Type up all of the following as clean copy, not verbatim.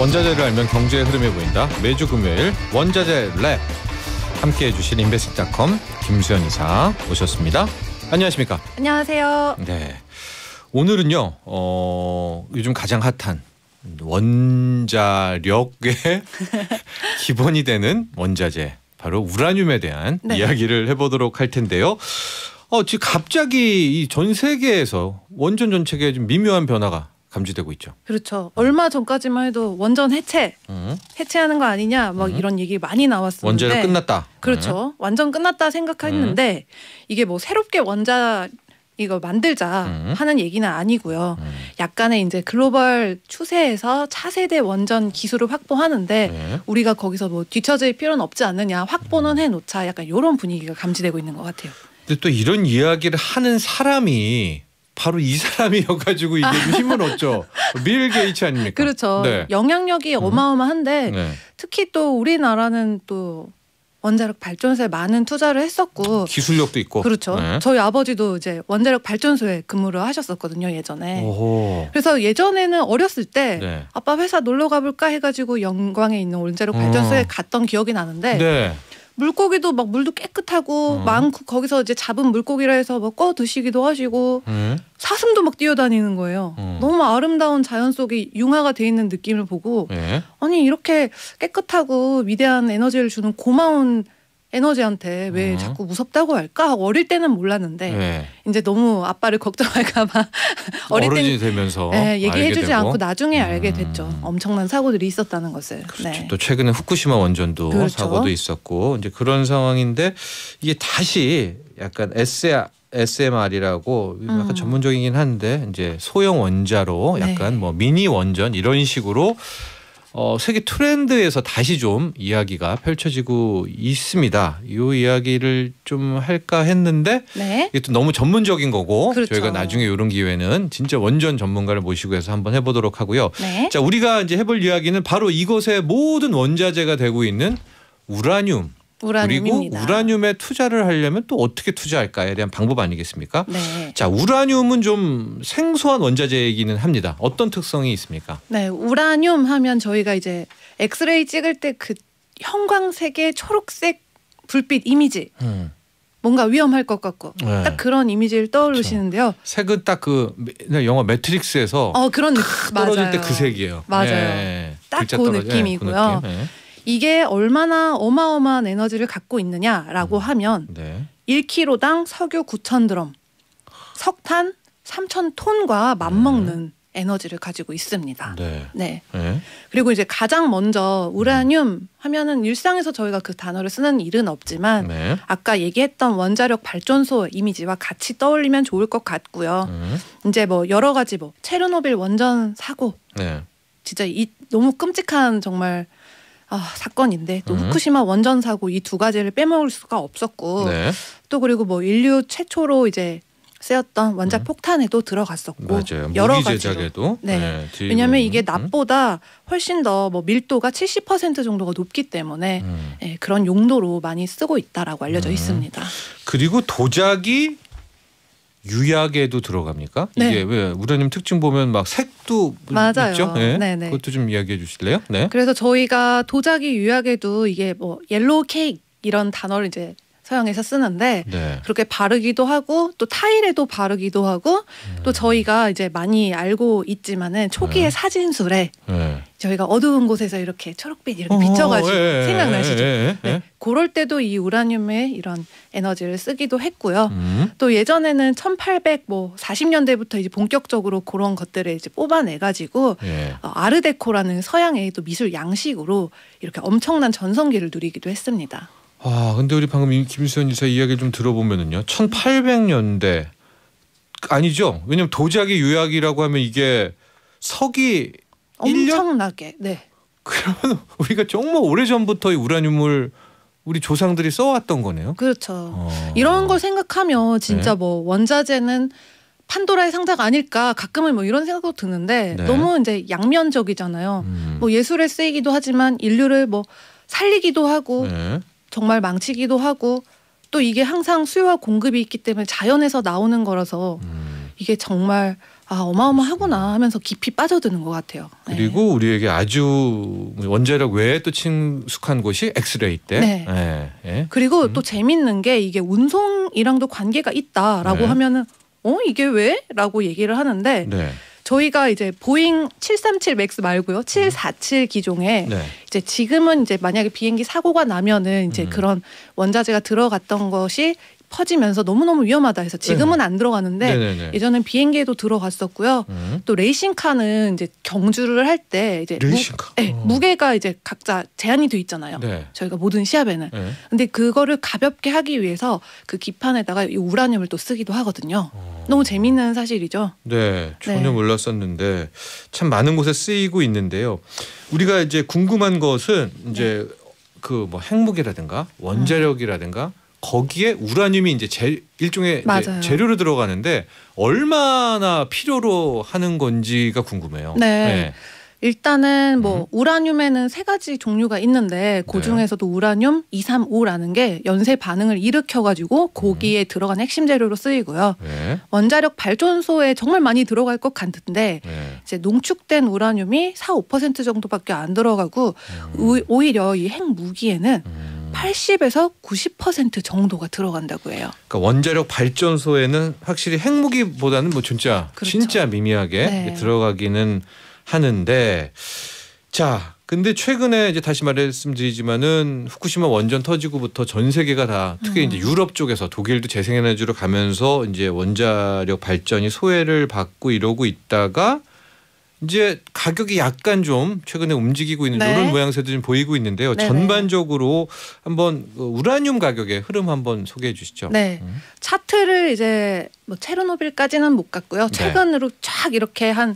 원자재를 알면 경제의 흐름이 보인다. 매주 금요일 원자재 랩 함께해 주실 인베스트닷컴 김수현 이사 오셨습니다. 안녕하십니까? 안녕하세요. 네, 오늘은요 요즘 가장 핫한 원자력의 기본이 되는 원자재 바로 우라늄에 대한 이야기를 해보도록 할 텐데요. 지금 갑자기 이 전 세계에서 원전 정책에 좀 미묘한 변화가 감지되고 있죠. 그렇죠. 얼마 전까지만 해도 원전 해체하는 거 아니냐 막 이런 얘기 많이 나왔었는데 원자력 끝났다. 그렇죠. 완전 끝났다 생각했는데 이게 뭐 새롭게 이거 만들자 하는 얘기는 아니고요. 약간의 이제 글로벌 추세에서 차세대 원전 기술을 확보하는데 우리가 거기서 뭐 뒤처질 필요는 없지 않느냐, 확보는 해놓자, 약간 이런 분위기가 감지되고 있는 것 같아요. 근데 또 이런 이야기를 하는 사람이 바로 이 사람이어가지고 이게 힘을 얻죠. 빌 게이츠 아닙니까? 그렇죠. 네. 영향력이 어마어마한데 특히 또 우리나라는 또 원자력 발전소에 많은 투자를 했었고 기술력도 있고. 그렇죠. 저희 아버지도 이제 원자력 발전소에 근무를 하셨었거든요, 예전에. 오호. 그래서 예전에는 어렸을 때 아빠 회사 놀러 가볼까 해가지고 영광에 있는 원자력 발전소에 갔던 기억이 나는데 물고기도 막 물도 깨끗하고 많고 거기서 이제 잡은 물고기라 해서 뭐 꺼 드시기도 하시고 사슴도 막 뛰어다니는 거예요. 너무 아름다운 자연 속에 융화가 돼 있는 느낌을 보고 아니 이렇게 깨끗하고 위대한 에너지를 주는 고마운 에너지한테 왜 자꾸 무섭다고 할까 하고 어릴 때는 몰랐는데 이제 너무 아빠를 걱정할까 봐 어른이 되면서 얘기해주지 않고 나중에 알게 됐죠. 엄청난 사고들이 있었다는 것을. 그렇죠. 또 최근에 후쿠시마 원전도 사고도 있었고 이제 그런 상황인데 이게 다시 약간 SMR이라고 약간 전문적이긴 한데 이제 소형 원자로 약간 뭐 미니 원전 이런 식으로 세계 트렌드에서 다시 좀 이야기가 펼쳐지고 있습니다. 이 이야기를 좀 할까 했는데 이게 또 너무 전문적인 거고 저희가 나중에 이런 기회는 진짜 원전 전문가를 모시고 해서 한번 해보도록 하고요. 자, 우리가 이제 해볼 이야기는 바로 이것의 모든 원자재가 되고 있는 우라늄. 그리고 우라늄에 투자를 하려면 또 어떻게 투자할까에 대한 방법 아니겠습니까? 자, 우라늄은 좀 생소한 원자재이기는 합니다. 어떤 특성이 있습니까? 네, 우라늄 하면 저희가 이제 엑스레이 찍을 때 그 형광색의 초록색 불빛 이미지. 뭔가 위험할 것 같고 딱 그런 이미지를 떠올리시는데요. 색은 딱 그 영화 매트릭스에서 그런 떨어질 때 그 색이에요. 맞아요. 딱 그 느낌이고요. 이게 얼마나 어마어마한 에너지를 갖고 있느냐라고 하면 1kg당 석유 9,000드럼, 석탄 3,000톤과 맞먹는 에너지를 가지고 있습니다. 그리고 이제 가장 먼저 우라늄 하면은 일상에서 저희가 그 단어를 쓰는 일은 없지만 아까 얘기했던 원자력 발전소 이미지와 같이 떠올리면 좋을 것 같고요. 이제 뭐 여러 가지 뭐 체르노빌 원전 사고 진짜 너무 끔찍한 정말 사건인데 또 후쿠시마 원전 사고 이 두 가지를 빼먹을 수가 없었고 또 그리고 뭐 인류 최초로 이제 쓰였던 원자 폭탄에도 들어갔었고 여러 가지로 왜냐하면 이게 낫보다 훨씬 더 뭐 밀도가 70% 정도가 높기 때문에 그런 용도로 많이 쓰고 있다라고 알려져 있습니다. 그리고 도자기 유약에도 들어갑니까? 이게 왜 우라늄 특징 보면 막 색도 있죠? 그것도 좀 이야기해 주실래요? 그래서 저희가 도자기 유약에도 이게 뭐 옐로우 케이크 이런 단어를 이제 서양에서 쓰는데 그렇게 바르기도 하고 또 타일에도 바르기도 하고 또 저희가 이제 많이 알고 있지만은 초기의 사진술에 저희가 어두운 곳에서 이렇게 초록빛 이렇게 비춰가지고 생각나시죠? 그럴 때도 이 우라늄의 이런 에너지를 쓰기도 했고요. 또 예전에는 1840년대부터 이제 본격적으로 그런 것들을 이제 뽑아내가지고 아르데코라는 서양의 또 미술 양식으로 이렇게 엄청난 전성기를 누리기도 했습니다. 근데 우리 방금 김수현 이사 이야기를 좀 들어보면은요, 1800년대 아니죠? 왜냐면 도자기 유약이라고 하면 이게 석이 엄청나게 그러면 우리가 정말 오래 전부터 이 우라늄을 우리 조상들이 써왔던 거네요. 그렇죠. 이런 걸 생각하면 진짜 뭐 원자재는 판도라의 상자가 아닐까 가끔은 뭐 이런 생각도 드는데 너무 이제 양면적이잖아요. 뭐 예술에 쓰이기도 하지만 인류를 뭐 살리기도 하고 정말 망치기도 하고 또 이게 항상 수요와 공급이 있기 때문에 자연에서 나오는 거라서 이게 정말 어마어마하구나 하면서 깊이 빠져드는 것 같아요. 그리고 네. 우리에게 아주 원자력 외에 또 친숙한 곳이 엑스레이 때. 네. 네. 네. 그리고 또 재밌는 게 이게 운송이랑도 관계가 있다라고 네. 하면은 이게 왜? 라고 얘기를 하는데 네. 저희가 이제 보잉 737 맥스 말고요. 747 기종에 네. 이제 지금은 이제 만약에 비행기 사고가 나면은 이제 그런 원자재가 들어갔던 것이 퍼지면서 너무너무 위험하다 해서 지금은 네. 안 들어가는데 네네네. 예전엔 비행기에도 들어갔었고요. 또 레이싱카는 이제 경주를 할 때 이제 레이싱카? 무게가 이제 각자 제한이 돼 있잖아요. 네. 저희가 모든 시합에는. 네. 근데 그거를 가볍게 하기 위해서 그 기판에다가 이 우라늄을 또 쓰기도 하거든요. 너무 재밌는 사실이죠. 네, 전혀 네. 몰랐었는데 참 많은 곳에 쓰이고 있는데요. 우리가 이제 궁금한 것은 이제 네. 그 뭐 핵무기라든가 원자력이라든가 거기에 우라늄이 이제 일종의 이제 재료로 들어가는데 얼마나 필요로 하는 건지가 궁금해요. 네. 네. 일단은 뭐 우라늄에는 3가지 종류가 있는데 그 중에서도 네. 우라늄 235라는 게 연쇄 반응을 일으켜가지고 거기에 들어간 핵심 재료로 쓰이고요. 네. 원자력 발전소에 정말 많이 들어갈 것 같은데 네. 이제 농축된 우라늄이 4~5% 정도밖에 안 들어가고 오히려 이 핵무기에는 80에서 90% 정도가 들어간다고 해요. 그러니까 원자력 발전소에는 확실히 핵무기보다는 뭐 진짜 미미하게 네. 들어가기는 하는데 자, 근데 최근에 이제 다시 말씀드리지만은 후쿠시마 원전 터지고부터 전 세계가 다 특히 이제 유럽 쪽에서 독일도 재생에너지로 가면서 이제 원자력 발전이 소외를 받고 이러고 있다가 이제 가격이 약간 좀 최근에 움직이고 있는 네. 이런 모양새도 좀 보이고 있는데요. 네네. 전반적으로 한번 우라늄 가격의 흐름 한번 소개해 주시죠. 네, 차트를 이제 뭐 체르노빌까지는 못 갔고요. 최근으로 쫙 이렇게 한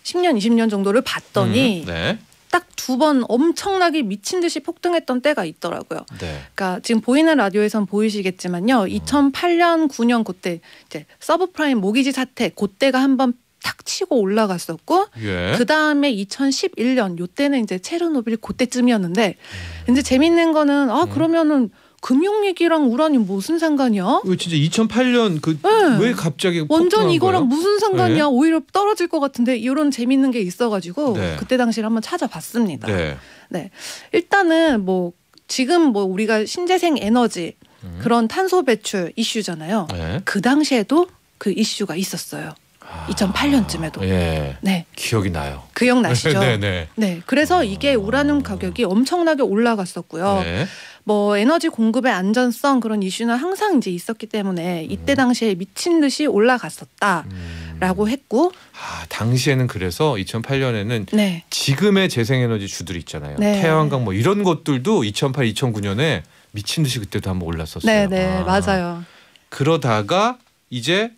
10년, 20년 정도를 봤더니 네. 딱 2번 엄청나게 미친 듯이 폭등했던 때가 있더라고요. 네. 그러니까 지금 보이는 라디오에선 보이시겠지만요. 2008년, 9년 그때 이제 서브프라임 모기지 사태 그때가 한번 탁 치고 올라갔었고 예. 그 다음에 2011년 요때는 이제 체르노빌 그때쯤이었는데 이제 재밌는 거는 그러면은 금융 위기랑 우라늄 무슨 상관이야? 진짜 2008년 왜 네. 갑자기 완전 이거랑 거예요? 무슨 상관이야? 네. 오히려 떨어질 것 같은데 이런 재밌는 게 있어가지고 네. 그때 당시를 한번 찾아봤습니다. 네. 네, 일단은 뭐 지금 뭐 우리가 신재생 에너지 그런 탄소 배출 이슈잖아요. 네. 그 당시에도 그 이슈가 있었어요. 2008년쯤에도. 예. 네. 기억이 나요. 기억나시죠? 네. 네. 그래서 이게 우라늄 가격이 엄청나게 올라갔었고요. 네. 뭐 에너지 공급의 안전성 그런 이슈는 항상 이제 있었기 때문에 이때 당시에 미친 듯이 올라갔었다라고 했고. 당시에는 그래서 2008년에는 네. 지금의 재생에너지 주들 있잖아요. 네. 태양광 뭐 이런 것들도 2008, 2009년에 미친 듯이 그때도 한번 올랐었어요. 네, 맞아요. 그러다가 이제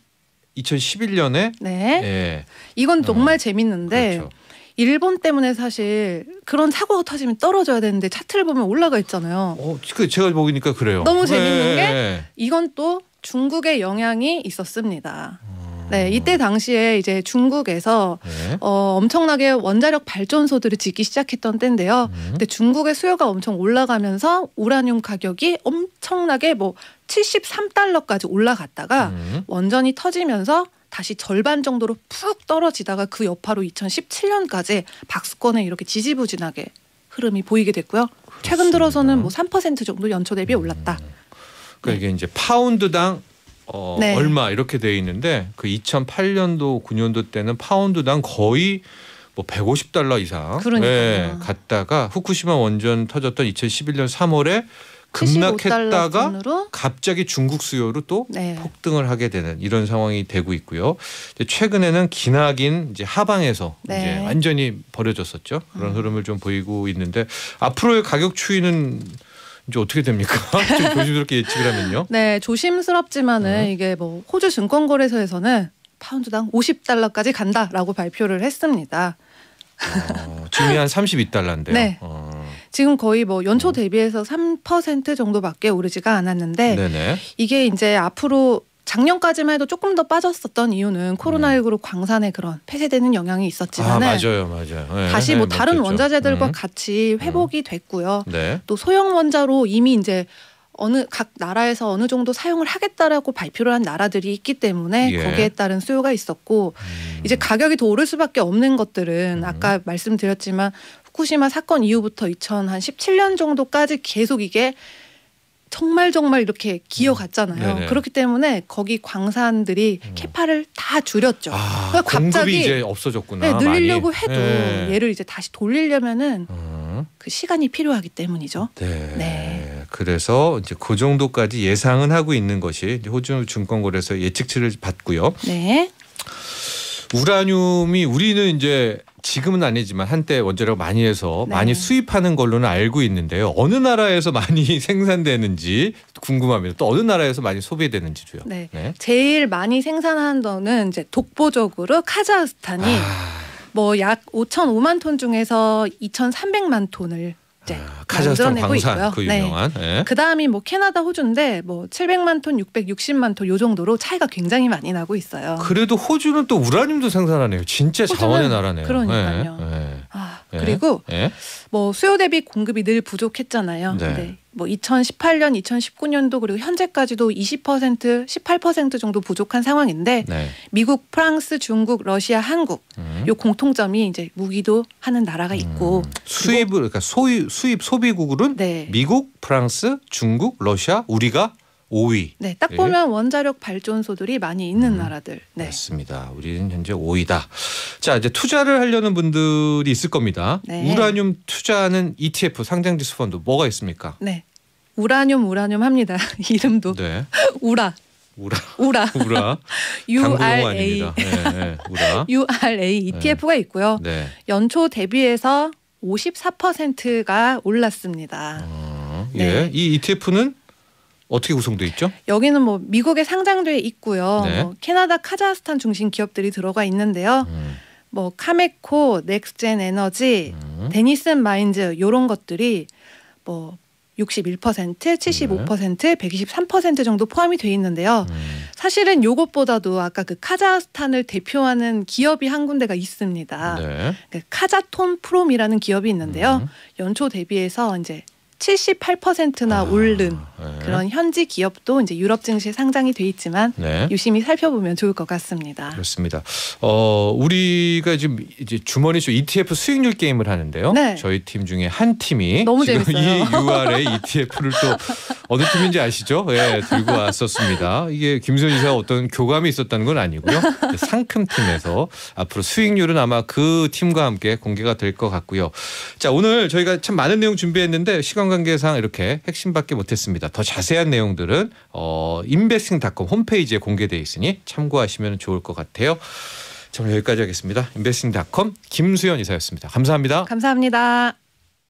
2011년에 네. 예. 이건 정말 재밌는데 그렇죠. 일본 때문에 사실 그런 사고가 터지면 떨어져야 되는데 차트를 보면 올라가 있잖아요. 제가 보니까 그래요. 너무 재밌는 게 이건 또 중국의 영향이 있었습니다. 네, 이때 당시에 이제 중국에서 엄청나게 원자력 발전소들을 짓기 시작했던 때인데요. 근데 중국의 수요가 엄청 올라가면서 우라늄 가격이 엄청나게 뭐 73달러까지 올라갔다가 원전이 터지면서 다시 절반 정도로 푹 떨어지다가 그 여파로 2017년까지 박스권에 이렇게 지지부진하게 흐름이 보이게 됐고요. 그렇습니다. 최근 들어서는 뭐 3% 정도 연초 대비 올랐다. 그러니까 이게 이제 파운드당 네. 얼마 이렇게 돼 있는데 그 2008년도 9년도 때는 파운드당 거의 뭐 150달러 이상 갔다가 후쿠시마 원전 터졌던 2011년 3월에 급락했다가 갑자기 중국 수요로 또 폭등을 하게 되는 이런 상황이 되고 있고요. 최근에는 기나긴 이제 하방에서 이제 완전히 버려졌었죠. 그런 흐름을 좀 보이고 있는데 앞으로의 가격 추이는 이제 어떻게 됩니까? 좀 조심스럽게 예측을 하면요. 네, 조심스럽지만은 이게 뭐 호주 증권거래소에서는 파운드당 50달러까지 간다라고 발표를 했습니다. 지금이 한 32달러인데요. 네. 지금 거의 뭐 연초 대비해서 3% 정도밖에 오르지가 않았는데 네네. 이게 이제 앞으로 작년까지만 해도 조금 더 빠졌었던 이유는 코로나19로 광산에 그런 폐쇄되는 영향이 있었지만 맞아요. 네, 다시 뭐 다른 원자재들과 같이 회복이 됐고요. 네. 또 소형 원자로 이미 이제 각 나라에서 어느 정도 사용을 하겠다라고 발표를 한 나라들이 있기 때문에 예. 거기에 따른 수요가 있었고 이제 가격이 더 오를 수밖에 없는 것들은 아까 말씀드렸지만 후쿠시마 사건 이후부터 2017년 정도까지 계속 이게 정말 이렇게 기어갔잖아요. 네네. 그렇기 때문에 거기 광산들이 캐파를 다 줄였죠. 그러니까 갑자기 이제 없어졌구나. 네, 늘리려고 많이. 해도 얘를 이제 다시 돌리려면은 그 시간이 필요하기 때문이죠. 네. 그래서 이제 그 정도까지 예상은 하고 있는 것이 호주 증권거래소 예측치를 받고요. 네. 우라늄이 우리는 이제 지금은 아니지만 한때 원자력 많이 해서 네. 많이 수입하는 걸로는 알고 있는데요. 어느 나라에서 많이 생산되는지 궁금합니다. 또 어느 나라에서 많이 소비되는지도요. 네. 제일 많이 생산하는 거는 이제 독보적으로 카자흐스탄이 뭐 약 5,005만 톤 중에서 2,300만 톤을 이제 카자흐스탄 만들어내고 광산 있고요. 그 유명한. 네. 그다음이 뭐 캐나다, 호주인데 뭐 700만 톤, 660만 톤 요 정도로 차이가 굉장히 많이 나고 있어요. 그래도 호주는 또 우라늄도 생산하네요. 진짜 자원의 나라네요. 그러니까요. 네. 그리고 뭐 수요 대비 공급이 늘 부족했잖아요. 네. 네. 뭐 2018년, 2019년도 그리고 현재까지도 20%, 18% 정도 부족한 상황인데 네. 미국, 프랑스, 중국, 러시아, 한국 요 공통점이 이제 무기도 하는 나라가 있고 수입을 그러니까 수입 소비국으로는 네. 미국, 프랑스, 중국, 러시아, 우리가 5위. 네, 딱 보면 원자력 발전소들이 많이 있는 나라들. 네. 맞습니다. 우리는 현재 5위다. 자, 이제 투자를 하려는 분들이 있을 겁니다. 네. 우라늄 투자하는 ETF 상장지수 펀드 뭐가 있습니까? 네. 우라늄 합니다. 이름도 네. 우라. 우라. URA. 네, 우라. URA ETF가 있고요. 네. 연초 대비해서 54%가 올랐습니다. 예. 네. 이 ETF는 어떻게 구성돼 있죠? 여기는 뭐 미국에 상장돼 있고요. 네. 뭐 캐나다, 카자흐스탄 중심 기업들이 들어가 있는데요. 뭐 카메코, 넥스젠 에너지, 데니슨 마인즈 요런 것들이 뭐 61%, 75%, 123% 정도 포함이 돼 있는데요. 사실은 요것보다도 아까 그 카자흐스탄을 대표하는 기업이 한 군데가 있습니다. 네. 그 카자톤 프롬이라는 기업이 있는데요. 연초 대비해서 이제 78%나 오른 그런 현지 기업도 이제 유럽 증시에 상장이 돼 있지만 네. 유심히 살펴보면 좋을 것 같습니다. 그렇습니다. 우리가 지금 이제 주머니쇼 ETF 수익률 게임을 하는데요. 네. 저희 팀 중에 한 팀이 너무 지금 재밌어요. 이 URA ETF를 또 어느 팀인지 아시죠? 예, 들고 왔었습니다. 이게 김수현 이사가 어떤 교감이 있었다는 건 아니고요. 상큼팀에서 앞으로 수익률은 아마 그 팀과 함께 공개가 될 것 같고요. 자, 오늘 저희가 참 많은 내용 준비했는데 시간 관계상 이렇게 핵심밖에 못했습니다. 더 자세한 내용들은 investing.com 홈페이지에 공개되어 있으니 참고하시면 좋을 것 같아요. 자, 여기까지 하겠습니다. investing.com 김수현 이사였습니다. 감사합니다. 감사합니다.